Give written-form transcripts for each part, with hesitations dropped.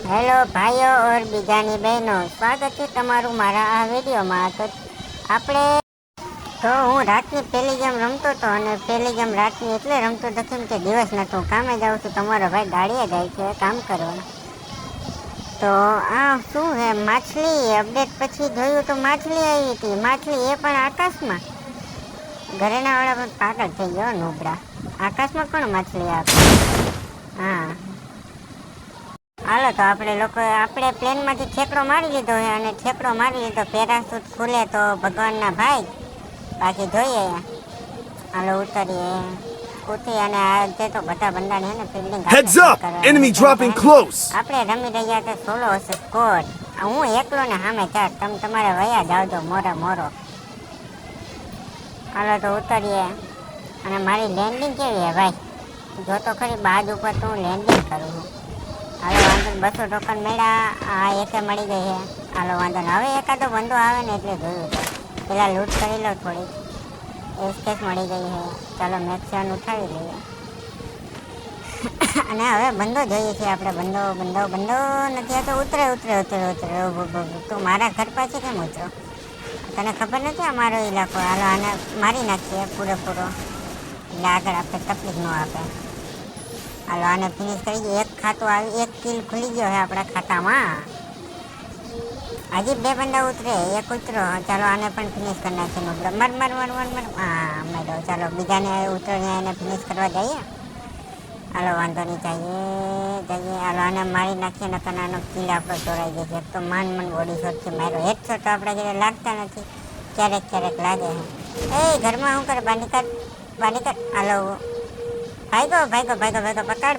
Hello ભાઈઓ ઓર બીજાની બહેનો, સ્વાગત છે તમારું મારા આ વિડીયોમાં. તો હું રાતની પહેલી ગેમ રમતો હતો, અને પહેલી ગેમ રાતની એટલે રમતો હતો કેમ કે દિવસ નહોતો. કામે જાઉં છું, તમારો ભાઈ ગાડીએ જાય છે કામ કરવા. તો આ શું હે, માછલી અપડેટ પછી જોયું તો માછલી આવી હતી. માછલી એ પણ આકાશમાં. ઘરેના વાળા પણ પાગલ થઈ ગયો નુબડા. આકાશમાં કોણ માછલી આપે? હા હાલો, તો આપણે પ્લેનમાંથી ઠેકડો મારી લીધો છે, અને ઠેકડો મારી લીધો. પેરાશૂટ ખુલે તો ભગવાનના ભાઈ. બાકી જોઈએ, હાલો ઉતરીએ. ઉતરી અને આજે તો બધા બંદાને હે ને fielding Heads up! Enemy dropping close! આપણે રમી રહ્યા હતા સોલો હશે સ્કોડ. હું એકલો ને સામે ચાર. તમે તમારે વયા જાવજો મોરો. હાલો તો ઉતરીએ. અને મારી લેન્ડિંગ કેવી હે ભાઈ? જો તો ખરી બાજ ઉપર તો હું લેન્ડિંગ કરું છું. હાલો વાંધો ને, 200 ટોકન મળ્યા. આ એકે મળી ગઈ છે. હાલો વાંધો ને, હવે એકાદો બંદો આવે ને એટલે જોયું છે. પેલા લૂંટ કરી લો થોડી. એસકેસ મળી ગઈ છે. ચાલો મેક્સિમમ ઉઠાવી લઈએ. અને હવે બંદો જોઈએ છે આપણે. બંદો નથી આવતો. ઉતરે. તું મારા ઘર પાસે કેમ ઉતરો? તને ખબર નથી અમારો ઇલાકો? હાલો આને મારી નાખીએ પૂરેપૂરો, એટલે આગળ આપણે તકલીફ ન આપે. હાલો આને ફિનિશ કરી દઈએ. એક ખાતું આવી, એક કિલ ખુલી ગયો છે આપણા ખાતામાં. હજી 2 બંદા ઉતરે, એક ઉતરો. ચાલો આને પણ ફિનિશ કરી નાખીએ. મર. હા મેળો. ચાલો બીજાને ઉતરીને એને ફિનિશ કરવા જઈએ. હાલો વાંધો નહીં, જઈએ. હાલો આને મારી નાખીએ ને આનો કિલ આપણો ચોરાઈ જશે. એક તો માન બોડી શોટથી માર્યો. હેડશોટ તો આપણે ઘરે લાગતા નથી, ક્યારેક લાગે છે. એ ઘરમાં શું કરે? બાંધી કાઢ. હાલો ભાઈગો. પકડ.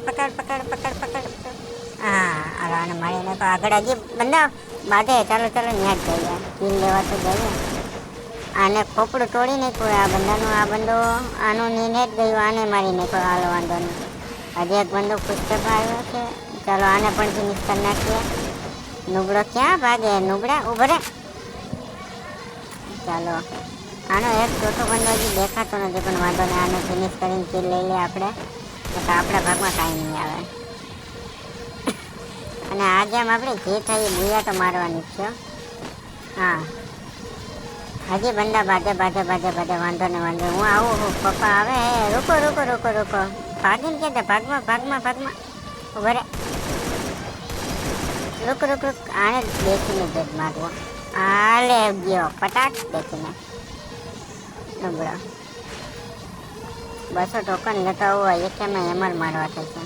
હા હાલો આને મારીને તો આગળ હજી બંદા બાંધે. ચાલો ન્યા જ જઈએ. કિલ લેવા તો જઈએ. આને ખોપડું તોડી નાખ્યું આ બંદાનું. આ બંદો આનું નીને જ ગયું. આને મારી નાખ્યો. હાલો વાંધો નહીં. હજી એક બંદો પુસ્તકમાં આવ્યો છે. ચાલો આને પણ ફિનિશ કરી નાખીએ. નુબડો ક્યાં ભાગે? નુબડા ઉભો રે. ચાલો આનો એક ચોથો બંદો હજી દેખાતો નથી, પણ વાંધો નહીં. આને ફિનિશ કરીને કિલ લઈ લે આપણે, તો આપણા ભાગમાં કાંઈ નહીં આવે. અને આ ગેમ આપણે જે થાય એ બુયા તો મારવાની જ છે. હા હજી બંદા બાજે. વાંધો ને. હું આવું. પપ્પા આવે. રૂકો. ભાગીને કે ભાગમાં ઉભો રે. રૂક. આને બેસીને જ મારવો. લે ગયો પટાક બેસીને. નબળો 200 ટોકન લેતા હોય એક એમ જ મારવા થશે.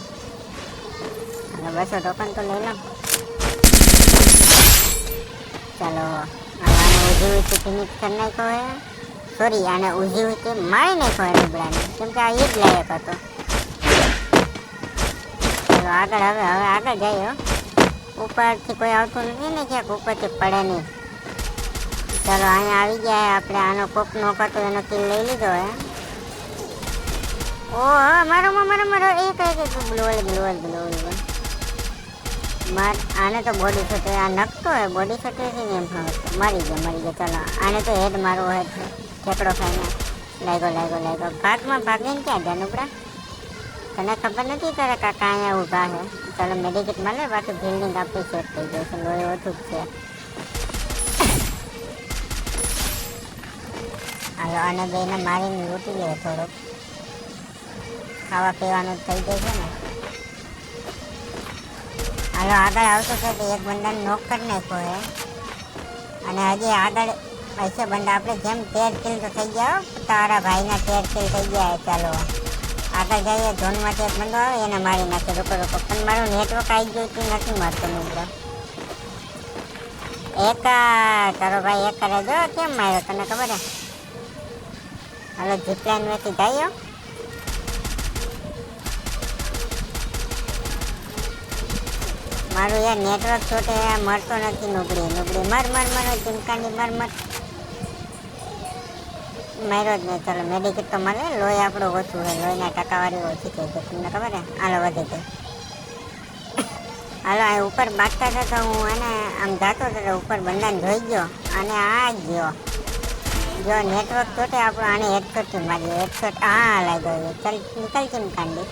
અને 200 ટોકન તો લઈ લો. ચાલો આને ઉજી ઉઠી ફિનિશ કરી નાખ્યો હે. સોરી, આને ઉજી ઉઠી મારી નાખ્યો હે નબળાને, કેમ કે આ એ જ લાયક હતો. ચાલો આગળ. હવે આગળ જઈએ. ઉપરથી કોઈ આવતું નથી ને, ક્યાંક ઉપરથી પડે નહીં. ચાલો અહીંયા આવી ગયા. આપણે આનો કોક નો કરતો એનો કિલ લઈ લીધો હે. ઓ મારો એક ગ્લોવલ. આને તો બોડી છોટે. આ નખતો હોય બોડી છોટે છે ને, એમ મરી ગયા. ચાલો આને તો હેડ મારવો હોય. ઠેકડો ખાઈને લાગ્યો. ભાગીને ક્યાં ગયા નુબડા? તને ખબર નથી તારા કાકા અહીંયા ઊભા છે? ચાલો મેડિકેટ મળે, બાકી બિલ્ડિંગ આપણી સેટ થઈ જાય છે. લોહી ઓછું જ છે. હાલો આને બેને મારીને લૂંટી લે થોડુંક. ખાવા પીવાનું થઈ જાય છે ને. હાલો આગળ આવતો છે તો એક બંદાને નોક કરી નાખ્યો હે. અને હજી આગળ હશે બંદા. આપણે જેમ 13 કિલ તો થઈ ગયા. તારા ભાઈના 13 કિલ થઈ ગયા. ચાલો આગળ જઈએ. ઝોનમાંથી એક બંદો આવે એને મારી નાખે. રૂકો. પણ મારું નેટવર્ક આવી ગયું હતું, નથી મારતો મિત્રો. તારો ભાઈ એક કરે જો કેમ માર્યો તને ખબર હે? હાલો જીપલાઈન વેથી જઈએ. મારું યાર નેટવર્ક છોટે મળતો નથી. નુબડી મર ચીમકાની મર. માર્યો જ નહીં. ચાલો મેડિકેટ તો મળે. લોહી આપણું ઓછું છે. લોહીના ટકાવારી ઓછી થઈ ગઈ, તમને ખબર હે? હાલો વધી ગઈ. હાલો આ ઉપર બાગતા હતા તો હું એને આમ જાતો હતો. ઉપર બંદાને જોઈ ગયો અને આ ગયો. જો નેટવર્ક છોટે આપણું. આને હેડશોટથી મારી. હેડશોટ લાગ્યો. ચાલ નીકળ ચીમકાંડી.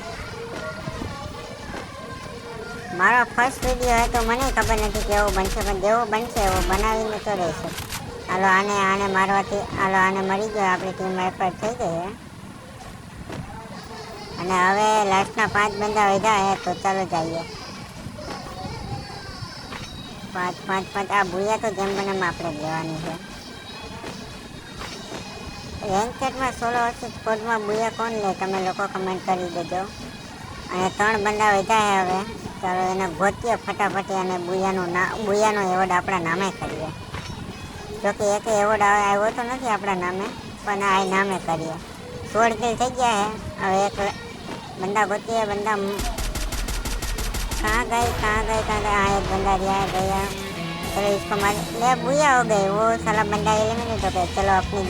મારો ફર્સ્ટ વિડીયો હે તો મને ખબર નથી કે એવો બનશે, પણ જેવો બનશે એવો બનાવીને તો રહેશે. હાલો આને મારવાથી, હાલો આને મરી ગયો, આપણી ટીમ એફર્ટ થઈ ગઈ છે. અને હવે લાસ્ટના 5 બંદા વધ્યા હે, તો ચાલો જઈએ. 5 આ ભૂયા તો જેમ બને એમ આપણે લેવાની છે. રેન્કેટમાં સોલો વર્સિસ સ્કોડમાં ભૂયા કોણ લે, તમે લોકો કમેન્ટ કરી દેજો. અને 3 બંદા વધ્યા છે હવે, ચાલો એને ગોતીએ ફટાફટી અને બુયાનો એવોર્ડ આપણા નામે કરીએ. જોકે એક એવોર્ડ આવ્યો તો નથી આપણા નામે, પણ આ નામે કરીએ. 16 કિલ થઈ ગયા છે. હવે એક બંદા ગોતીએ, બંદા कहाँ गए हाँ एक बंदा रिया गया, चलो इसको मार ले, बुया हो गए वो साला बंदा एलिमिनेट हो गया। चलो अपनी